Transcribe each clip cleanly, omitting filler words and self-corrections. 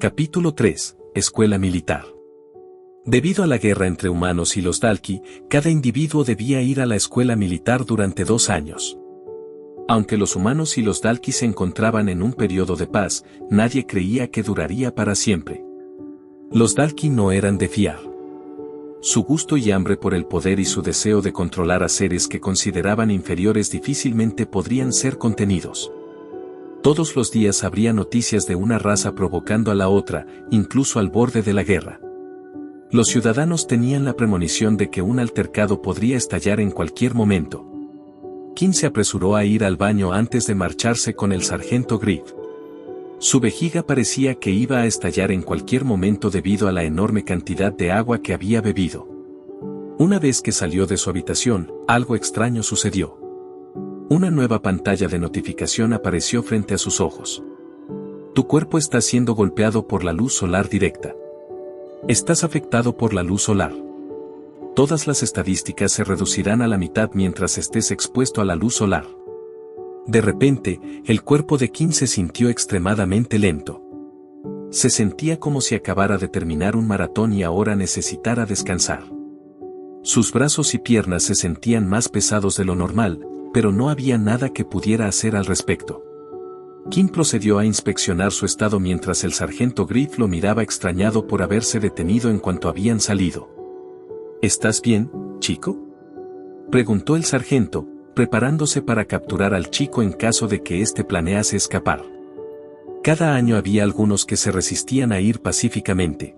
Capítulo 3. Escuela Militar. Debido a la guerra entre humanos y los Dalki, cada individuo debía ir a la escuela militar durante 2 años. Aunque los humanos y los Dalki se encontraban en un periodo de paz, nadie creía que duraría para siempre. Los Dalki no eran de fiar. Su gusto y hambre por el poder y su deseo de controlar a seres que consideraban inferiores difícilmente podrían ser contenidos. Todos los días habría noticias de una raza provocando a la otra, incluso al borde de la guerra. Los ciudadanos tenían la premonición de que un altercado podría estallar en cualquier momento. King se apresuró a ir al baño antes de marcharse con el sargento Griff. Su vejiga parecía que iba a estallar en cualquier momento debido a la enorme cantidad de agua que había bebido. Una vez que salió de su habitación, algo extraño sucedió. Una nueva pantalla de notificación apareció frente a sus ojos. Tu cuerpo está siendo golpeado por la luz solar directa. Estás afectado por la luz solar. Todas las estadísticas se reducirán a la mitad mientras estés expuesto a la luz solar. De repente, el cuerpo de King se sintió extremadamente lento. Se sentía como si acabara de terminar un maratón y ahora necesitara descansar. Sus brazos y piernas se sentían más pesados de lo normal, pero no había nada que pudiera hacer al respecto. King procedió a inspeccionar su estado mientras el sargento Griff lo miraba extrañado por haberse detenido en cuanto habían salido. ¿Estás bien, chico?, preguntó el sargento, preparándose para capturar al chico en caso de que éste planease escapar. Cada año había algunos que se resistían a ir pacíficamente.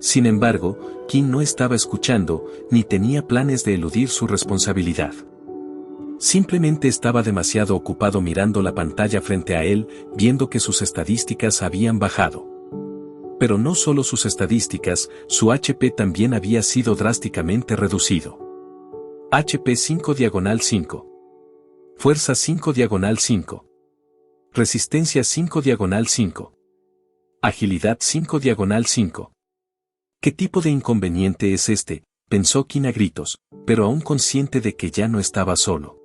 Sin embargo, King no estaba escuchando, ni tenía planes de eludir su responsabilidad. Simplemente estaba demasiado ocupado mirando la pantalla frente a él, viendo que sus estadísticas habían bajado. Pero no solo sus estadísticas, su HP también había sido drásticamente reducido. HP 5/5. Fuerza 5/5. Resistencia 5/5. Agilidad 5/5. ¿Qué tipo de inconveniente es este?, pensó King a gritos, pero aún consciente de que ya no estaba solo.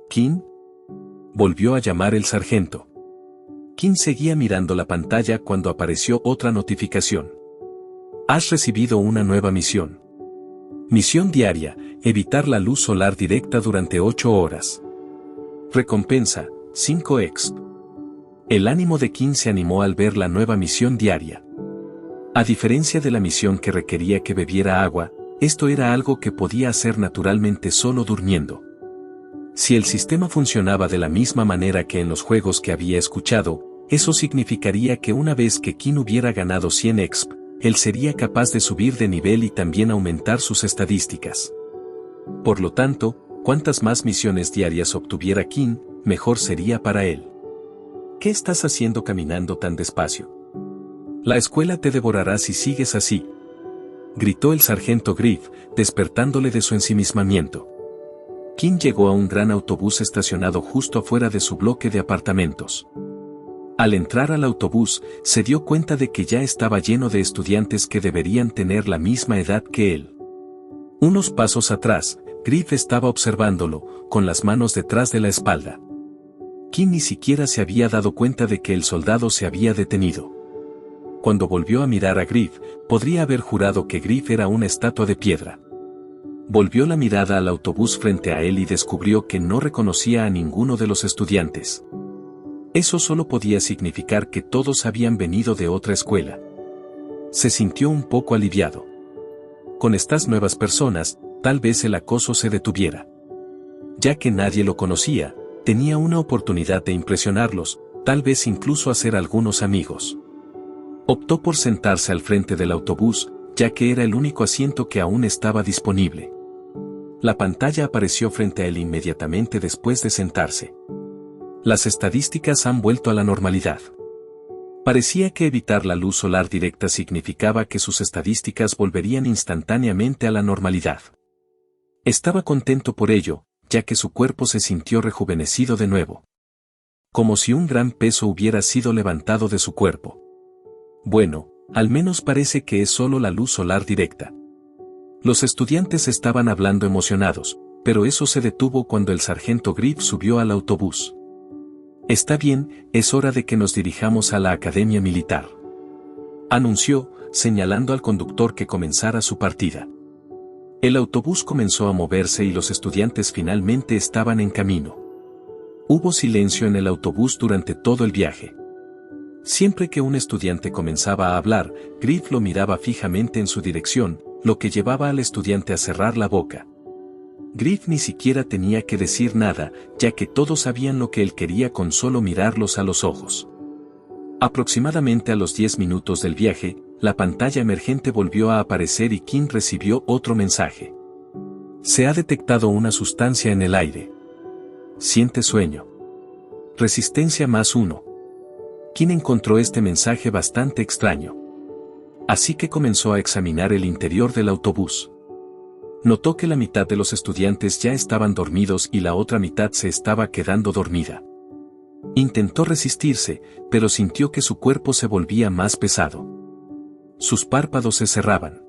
¿King?, volvió a llamar el sargento. King seguía mirando la pantalla cuando apareció otra notificación. Has recibido una nueva misión. Misión diaria, evitar la luz solar directa durante 8 horas. Recompensa, 5 exp. El ánimo de King se animó al ver la nueva misión diaria. A diferencia de la misión que requería que bebiera agua, esto era algo que podía hacer naturalmente solo durmiendo. Si el sistema funcionaba de la misma manera que en los juegos que había escuchado, eso significaría que una vez que King hubiera ganado 100 exp, él sería capaz de subir de nivel y también aumentar sus estadísticas. Por lo tanto, cuantas más misiones diarias obtuviera King, mejor sería para él. ¿Qué estás haciendo caminando tan despacio? La escuela te devorará si sigues así, gritó el sargento Griff, despertándole de su ensimismamiento. King llegó a un gran autobús estacionado justo afuera de su bloque de apartamentos. Al entrar al autobús, se dio cuenta de que ya estaba lleno de estudiantes que deberían tener la misma edad que él. Unos pasos atrás, Griff estaba observándolo, con las manos detrás de la espalda. King ni siquiera se había dado cuenta de que el soldado se había detenido. Cuando volvió a mirar a Griff, podría haber jurado que Griff era una estatua de piedra. Volvió la mirada al autobús frente a él y descubrió que no reconocía a ninguno de los estudiantes. Eso solo podía significar que todos habían venido de otra escuela. Se sintió un poco aliviado. Con estas nuevas personas, tal vez el acoso se detuviera. Ya que nadie lo conocía, tenía una oportunidad de impresionarlos, tal vez incluso hacer algunos amigos. Optó por sentarse al frente del autobús, ya que era el único asiento que aún estaba disponible. La pantalla apareció frente a él inmediatamente después de sentarse. Las estadísticas han vuelto a la normalidad. Parecía que evitar la luz solar directa significaba que sus estadísticas volverían instantáneamente a la normalidad. Estaba contento por ello, ya que su cuerpo se sintió rejuvenecido de nuevo. Como si un gran peso hubiera sido levantado de su cuerpo. Bueno, al menos parece que es solo la luz solar directa. Los estudiantes estaban hablando emocionados, pero eso se detuvo cuando el sargento Griff subió al autobús. Está bien, es hora de que nos dirijamos a la academia militar. anunció, señalando al conductor que comenzara su partida. El autobús comenzó a moverse y los estudiantes finalmente estaban en camino. Hubo silencio en el autobús durante todo el viaje. Siempre que un estudiante comenzaba a hablar, Griff lo miraba fijamente en su dirección, lo que llevaba al estudiante a cerrar la boca. Griff ni siquiera tenía que decir nada, ya que todos sabían lo que él quería con solo mirarlos a los ojos. Aproximadamente a los 10 minutos del viaje, la pantalla emergente volvió a aparecer y Kim recibió otro mensaje. Se ha detectado una sustancia en el aire. Siente sueño. Resistencia +1. Kim encontró este mensaje bastante extraño. Así que comenzó a examinar el interior del autobús. Notó que la mitad de los estudiantes ya estaban dormidos y la otra mitad se estaba quedando dormida. Intentó resistirse, pero sintió que su cuerpo se volvía más pesado. Sus párpados se cerraban.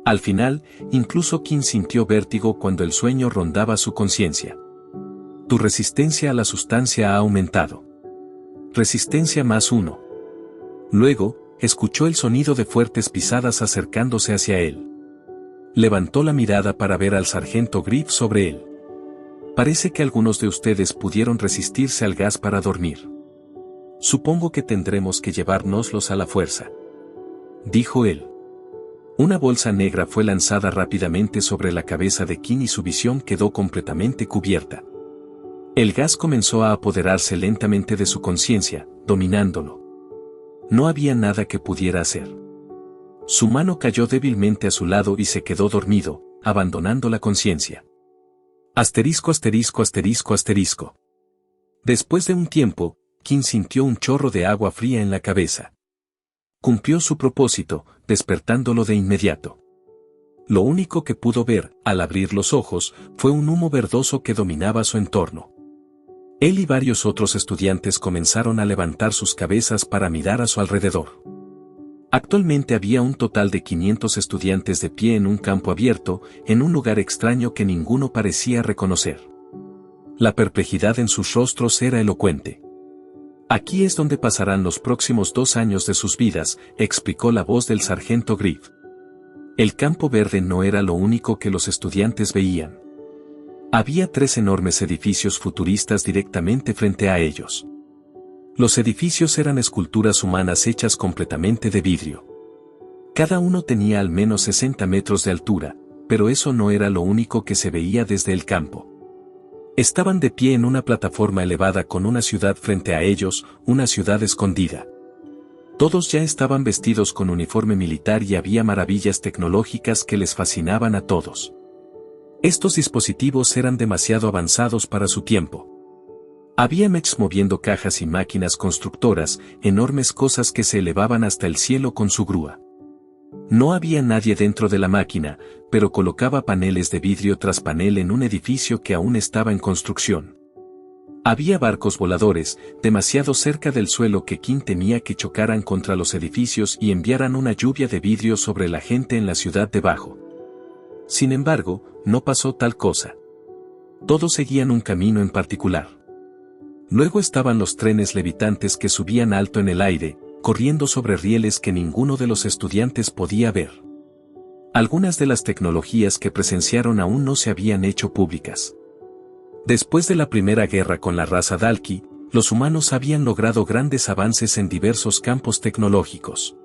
Al final, incluso Kim sintió vértigo cuando el sueño rondaba su conciencia. Tu resistencia a la sustancia ha aumentado. Resistencia +1. Luego, escuchó el sonido de fuertes pisadas acercándose hacia él. Levantó la mirada para ver al sargento Griff sobre él. Parece que algunos de ustedes pudieron resistirse al gas para dormir. Supongo que tendremos que llevárnoslos a la fuerza, dijo él. Una bolsa negra fue lanzada rápidamente sobre la cabeza de Kim y su visión quedó completamente cubierta. El gas comenzó a apoderarse lentamente de su conciencia, dominándolo. No había nada que pudiera hacer. Su mano cayó débilmente a su lado y se quedó dormido, abandonando la conciencia. *******. Después de un tiempo, Kim sintió un chorro de agua fría en la cabeza. Cumplió su propósito, despertándolo de inmediato. Lo único que pudo ver, al abrir los ojos, fue un humo verdoso que dominaba su entorno. Él y varios otros estudiantes comenzaron a levantar sus cabezas para mirar a su alrededor. Actualmente había un total de 500 estudiantes de pie en un campo abierto, en un lugar extraño que ninguno parecía reconocer. La perplejidad en sus rostros era elocuente. Aquí es donde pasarán los próximos 2 años de sus vidas, explicó la voz del sargento Griff. El campo verde no era lo único que los estudiantes veían. Había 3 enormes edificios futuristas directamente frente a ellos. Los edificios eran esculturas humanas hechas completamente de vidrio. Cada uno tenía al menos 60 metros de altura, pero eso no era lo único que se veía desde el campo. Estaban de pie en una plataforma elevada con una ciudad frente a ellos, una ciudad escondida. Todos ya estaban vestidos con uniforme militar y había maravillas tecnológicas que les fascinaban a todos. Estos dispositivos eran demasiado avanzados para su tiempo. Había mechs moviendo cajas y máquinas constructoras, enormes cosas que se elevaban hasta el cielo con su grúa. No había nadie dentro de la máquina, pero colocaba paneles de vidrio tras panel en un edificio que aún estaba en construcción. Había barcos voladores, demasiado cerca del suelo que Kim temía que chocaran contra los edificios y enviaran una lluvia de vidrio sobre la gente en la ciudad debajo. Sin embargo, no pasó tal cosa. Todos seguían un camino en particular. Luego estaban los trenes levitantes que subían alto en el aire, corriendo sobre rieles que ninguno de los estudiantes podía ver. Algunas de las tecnologías que presenciaron aún no se habían hecho públicas. Después de la primera guerra con la raza Dalki, los humanos habían logrado grandes avances en diversos campos tecnológicos.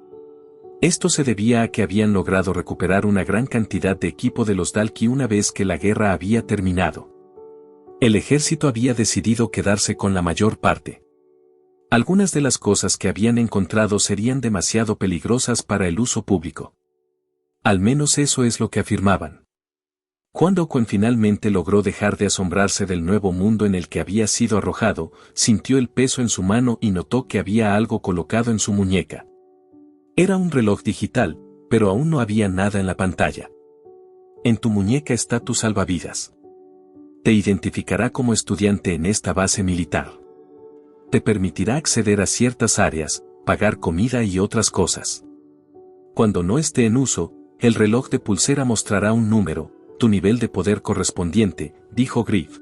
Esto se debía a que habían logrado recuperar una gran cantidad de equipo de los Dalki una vez que la guerra había terminado. El ejército había decidido quedarse con la mayor parte. Algunas de las cosas que habían encontrado serían demasiado peligrosas para el uso público. Al menos eso es lo que afirmaban. Cuando Quen finalmente logró dejar de asombrarse del nuevo mundo en el que había sido arrojado, sintió el peso en su mano y notó que había algo colocado en su muñeca. Era un reloj digital, pero aún no había nada en la pantalla. En tu muñeca está tu salvavidas. Te identificará como estudiante en esta base militar. Te permitirá acceder a ciertas áreas, pagar comida y otras cosas. Cuando no esté en uso, el reloj de pulsera mostrará un número, tu nivel de poder correspondiente, dijo Griff.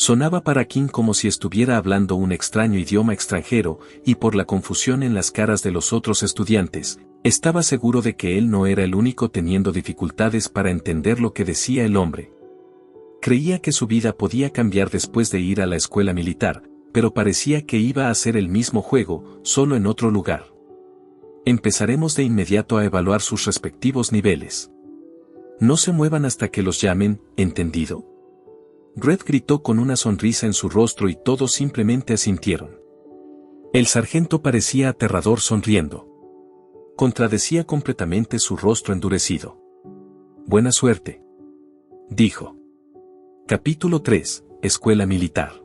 Sonaba para King como si estuviera hablando un extraño idioma extranjero, y por la confusión en las caras de los otros estudiantes, estaba seguro de que él no era el único teniendo dificultades para entender lo que decía el hombre. Creía que su vida podía cambiar después de ir a la escuela militar, pero parecía que iba a ser el mismo juego, solo en otro lugar. Empezaremos de inmediato a evaluar sus respectivos niveles. No se muevan hasta que los llamen, ¿entendido? Red gritó con una sonrisa en su rostro y todos simplemente asintieron. El sargento parecía aterrador sonriendo. Contradecía completamente su rostro endurecido. Buena suerte, dijo. Capítulo 3, Escuela Militar.